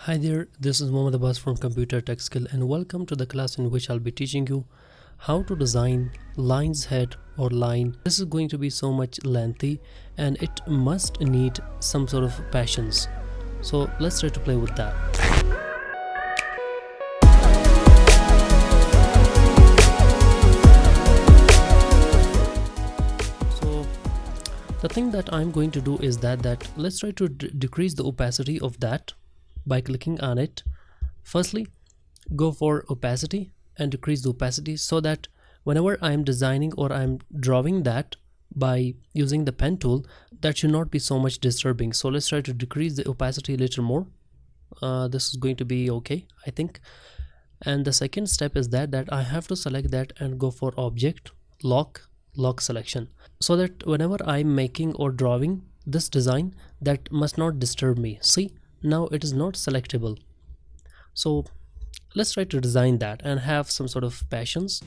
Hi there, this is Mohammed Abbas from Computer Tech Skill and welcome to the class in which I'll be teaching you how to design lines head or line. This is going to be so much lengthy and it must need some sort of passions. So let's try to play with that. So the thing that I'm going to do is that let's try to decrease the opacity of that by clicking on it. Firstly, go for opacity and decrease the opacity so that whenever I am designing or I'm drawing that by using the pen tool, that should not be so much disturbing. So let's try to decrease the opacity a little more. This is going to be okay, I think. And the second step is that I have to select that and go for object lock selection, so that whenever I'm making or drawing this design, that must not disturb me. See, now it is not selectable. So let's try to design that and have some sort of passions.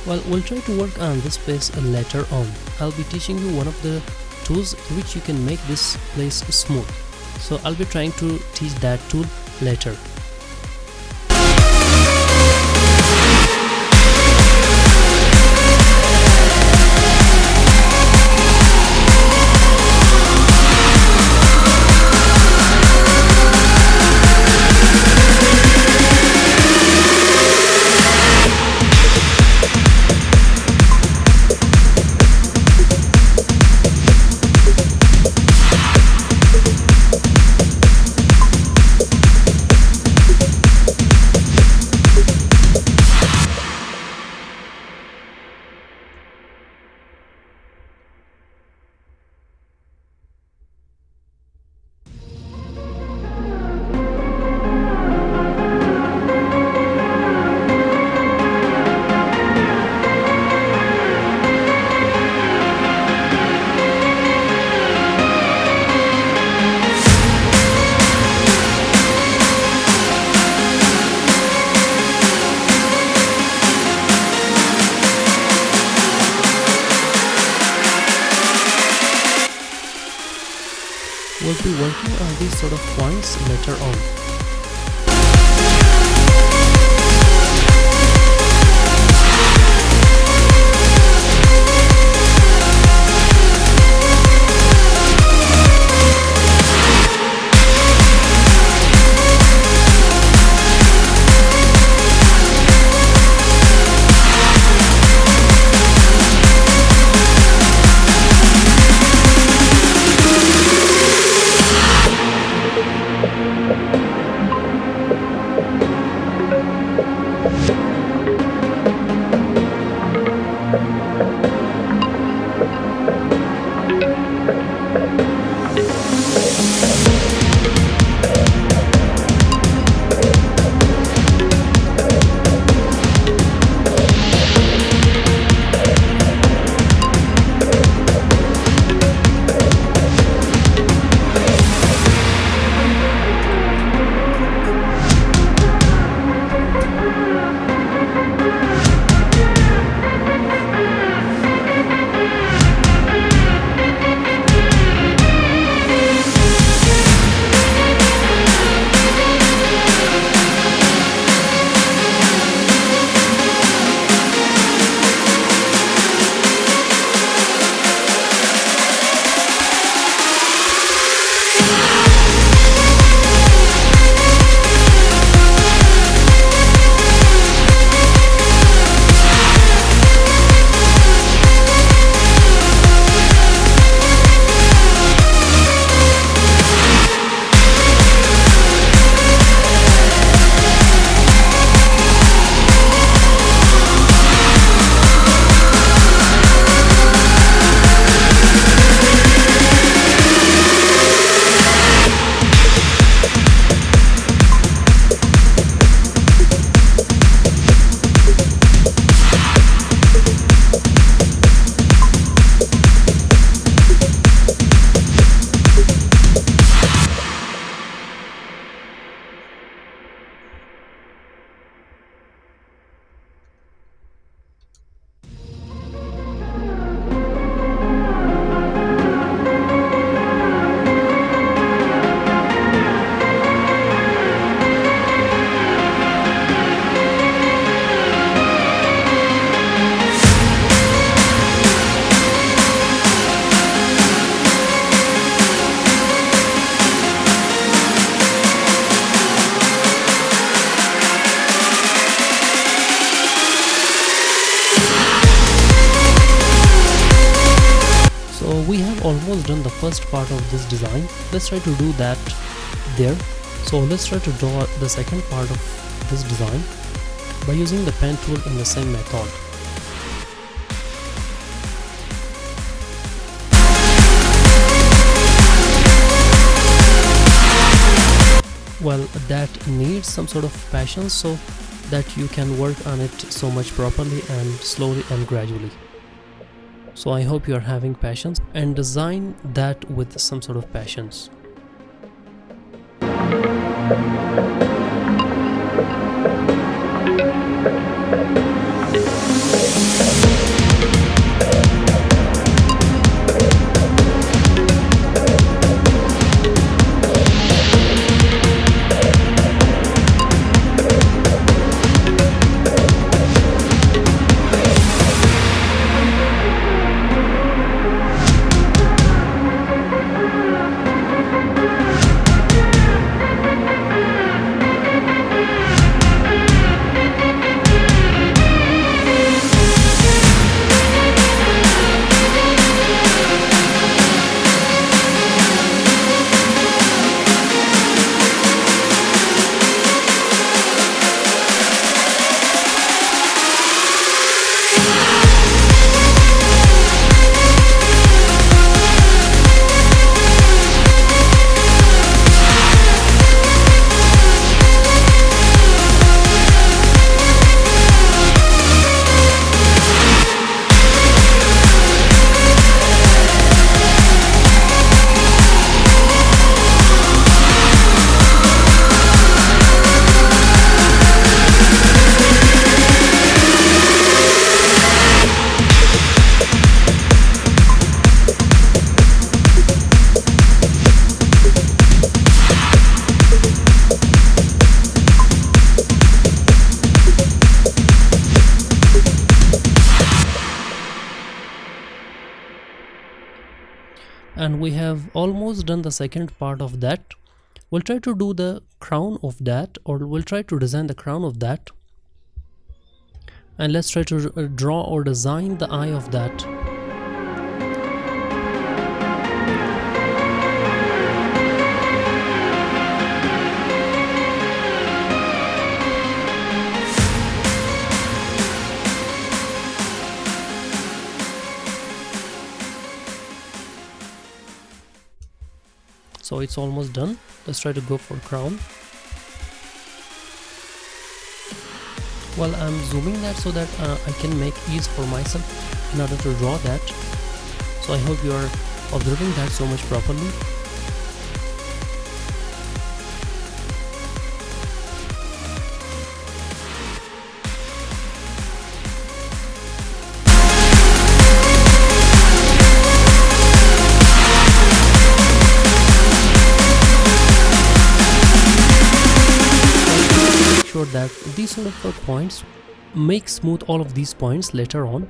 Well, we'll try to work on this place later on. I'll be teaching you one of the tools which you can make this place smooth. So I'll be trying to teach that tool later. We'll be working on these sort of points later on. almost done the first part of this design. Let's try to do that there. So let's try to draw the second part of this design by using the pen tool in the same method. Well, that needs some sort of passion so that you can work on it so much properly and slowly and gradually. So I hope you are having passions and design that with some sort of passions. And we have almost done the second part of that. We'll try to do the crown of that, or we'll try to design the crown of that. And let's try to draw or design the eye of that. So it's almost done. Let's try to go for crown. Well, I'm zooming that so that I can make ease for myself in order to draw that. So I hope you are observing that so much properly. That these sort of points make smooth all of these points later on.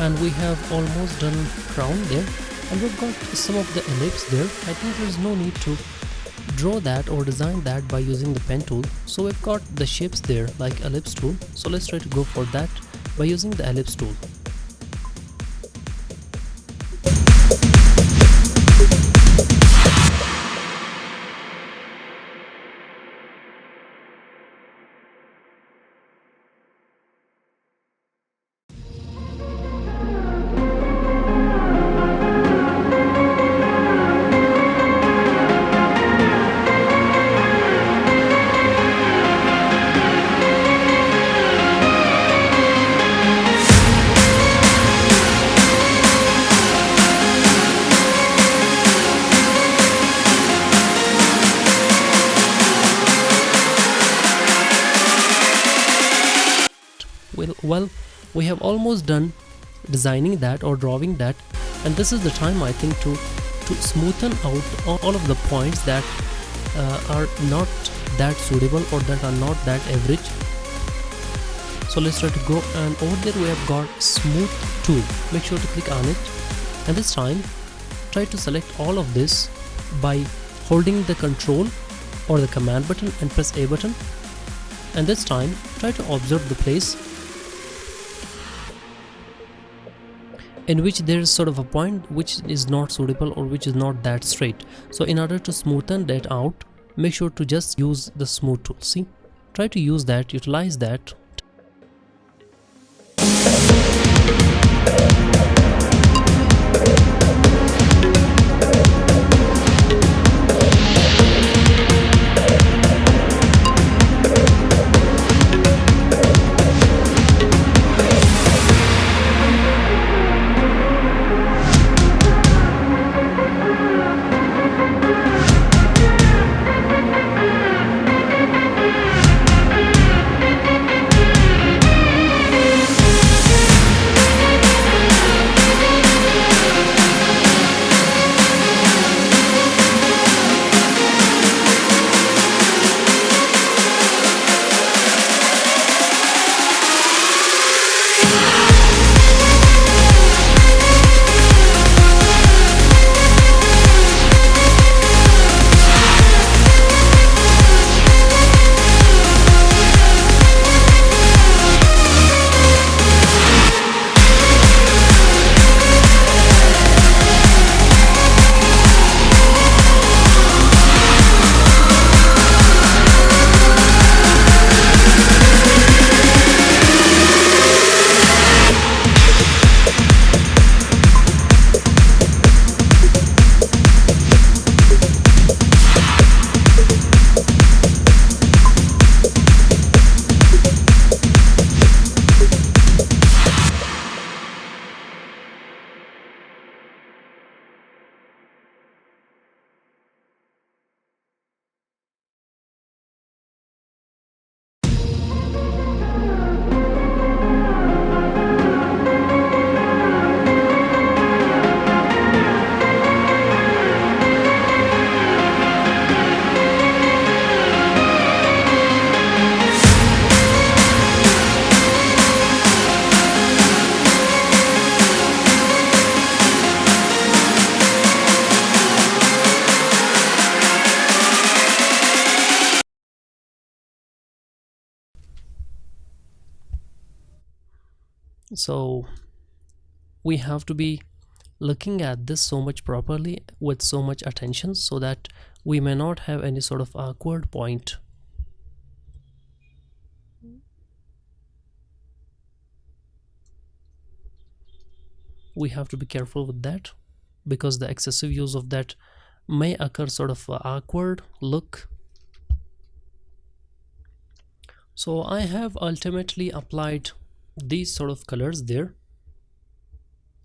And we have almost done crown there, and we've got some of the ellipse there. I think there's no need to draw that or design that by using the pen tool. So we've got the shapes there like ellipse tool, so let's try to go for that by using the ellipse tool. Well, we have almost done designing that or drawing that, and this is the time I think to smoothen out all of the points that are not that suitable or that are not that average. So let's try to go, and over there we have got smooth tool. Make sure to click on it, and this time try to select all of this by holding the control or the command button and press A button, and this time try to observe the place in which there is sort of a point which is not suitable or which is not that straight. So in order to smoothen that out, make sure to just use the smooth tool. See, try to use that, utilize that. So we have to be looking at this so much properly with so much attention so that we may not have any sort of awkward point. We have to be careful with that because the excessive use of that may occur sort of awkward look. So I have ultimately applied these sort of colors there,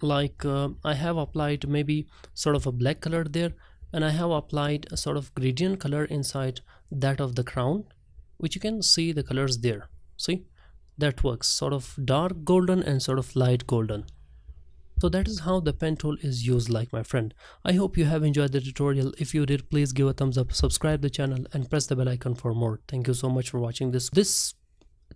like I have applied maybe sort of a black color there, and I have applied a sort of gradient color inside that of the crown, which you can see the colors there. See, that works, sort of dark golden and sort of light golden. So that is how the pen tool is used, like my friend. I hope you have enjoyed the tutorial. If you did, please give a thumbs up, subscribe the channel and press the bell icon for more. Thank you so much for watching this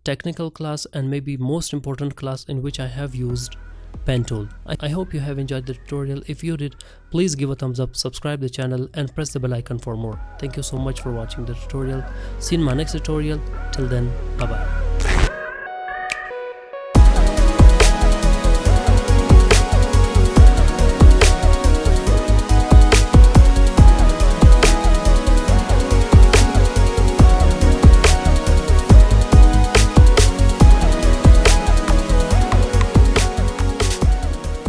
technical class and maybe most important class in which I have used pen tool. I hope you have enjoyed the tutorial. If you did, please give a thumbs up, subscribe the channel and press the bell icon for more. Thank you so much for watching the tutorial. See you in my next tutorial. Till then, bye bye.